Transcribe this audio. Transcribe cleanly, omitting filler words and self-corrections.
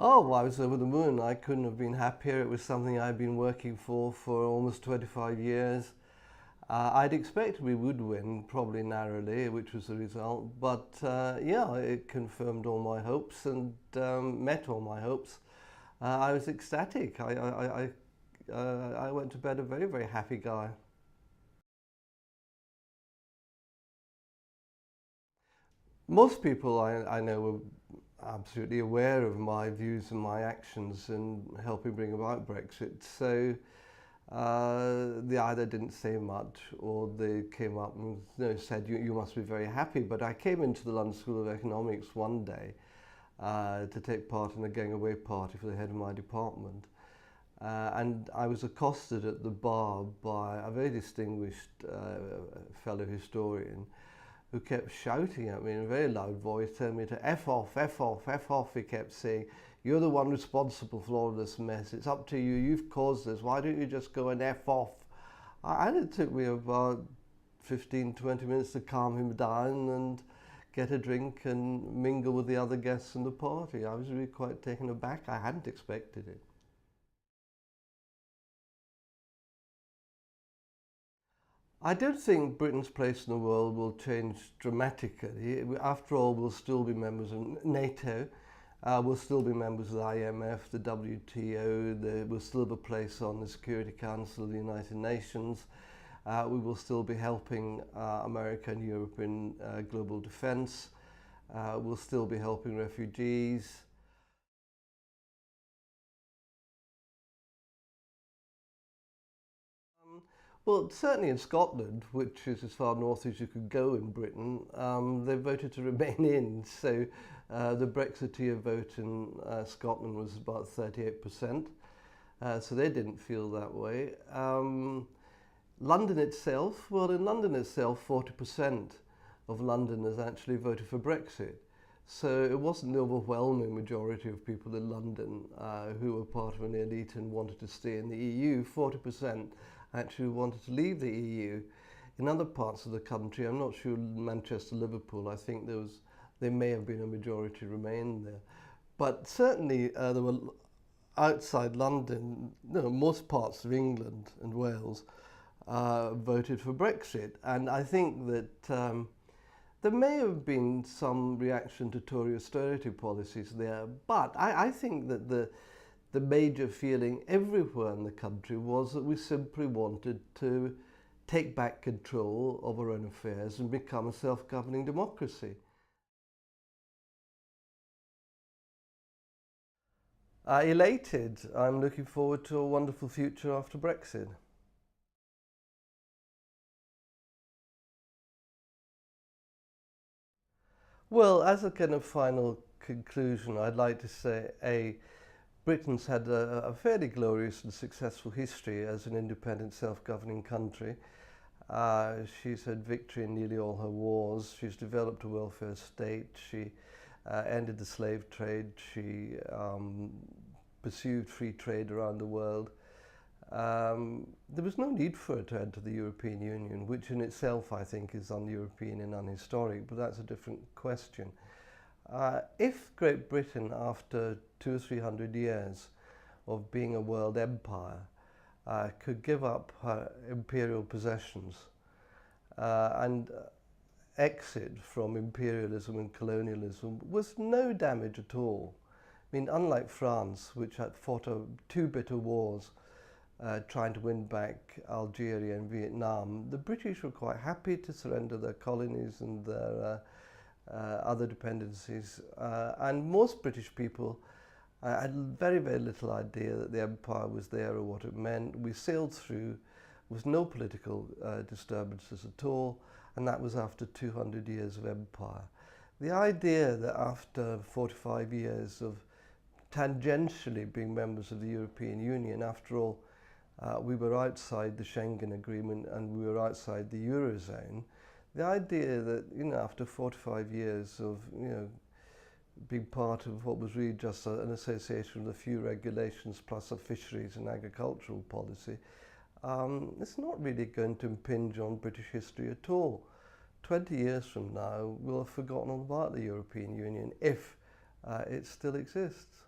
Oh, well, I was over the moon. I couldn't have been happier. It was something I'd been working for almost 25 years. I'd expected we would win, probably narrowly, which was the result. But yeah, it confirmed all my hopes and met all my hopes. I was ecstatic. I went to bed a very, very happy guy. Most people I know were absolutely aware of my views and my actions in helping bring about Brexit. So they either didn't say much or they came up and said, you must be very happy. But I came into the London School of Economics one day to take part in a going away party for the head of my department. And I was accosted at the bar by a very distinguished fellow historian who kept shouting at me in a very loud voice, telling me to F off, F off, F off, he kept saying. You're the one responsible for all of this mess. It's up to you. You've caused this. Why don't you just go and F off? And it took me about 15, 20 minutes to calm him down and get a drink and mingle with the other guests in the party. I was really quite taken aback. I hadn't expected it. I don't think Britain's place in the world will change dramatically. After all, we'll still be members of NATO. We'll still be members of the IMF, the WTO. We'll still have a place on the Security Council of the United Nations. We will still be helping America and Europe in global defence. We'll still be helping refugees. Well, certainly in Scotland, which is as far north as you could go in Britain, they voted to remain in. So the Brexiteer vote in Scotland was about 38%. So they didn't feel that way. London itself, well, in London itself, 40% of Londoners actually voted for Brexit. So it wasn't the overwhelming majority of people in London who were part of an elite and wanted to stay in the EU. 40% actually wanted to leave the EU. In other parts of the country, I'm not sure Manchester, Liverpool, I think there may have been a majority remain there. But certainly there were outside London, most parts of England and Wales voted for Brexit. And I think that there may have been some reaction to Tory austerity policies there, but I think that the major feeling everywhere in the country was that we simply wanted to take back control of our own affairs and become a self-governing democracy. Elated. I'm looking forward to a wonderful future after Brexit. Well, as a kind of final conclusion, I'd like to say, Britain's had a fairly glorious and successful history as an independent, self-governing country. She's had victory in nearly all her wars. She's developed a welfare state. She ended the slave trade. She pursued free trade around the world. There was no need for her to enter the European Union, which in itself I think is un-European and unhistoric, but that's a different question. If Great Britain, after 200 or 300 years of being a world empire, could give up her imperial possessions and exit from imperialism and colonialism with no damage at all. I mean, unlike France, which had fought two bitter wars trying to win back Algeria and Vietnam, the British were quite happy to surrender their colonies and their other dependencies. And most British people had very, very little idea that the empire was there or what it meant. We sailed through with no political disturbances at all, and that was after 200 years of empire. The idea that after 45 years of tangentially being members of the European Union, after all, we were outside the Schengen Agreement and we were outside the Eurozone. The idea that, after 45 years of, being part of what was really just an association with a few regulations plus a fisheries and agricultural policy, it's not really going to impinge on British history at all. 20 years from now, we'll have forgotten all about the European Union if it still exists.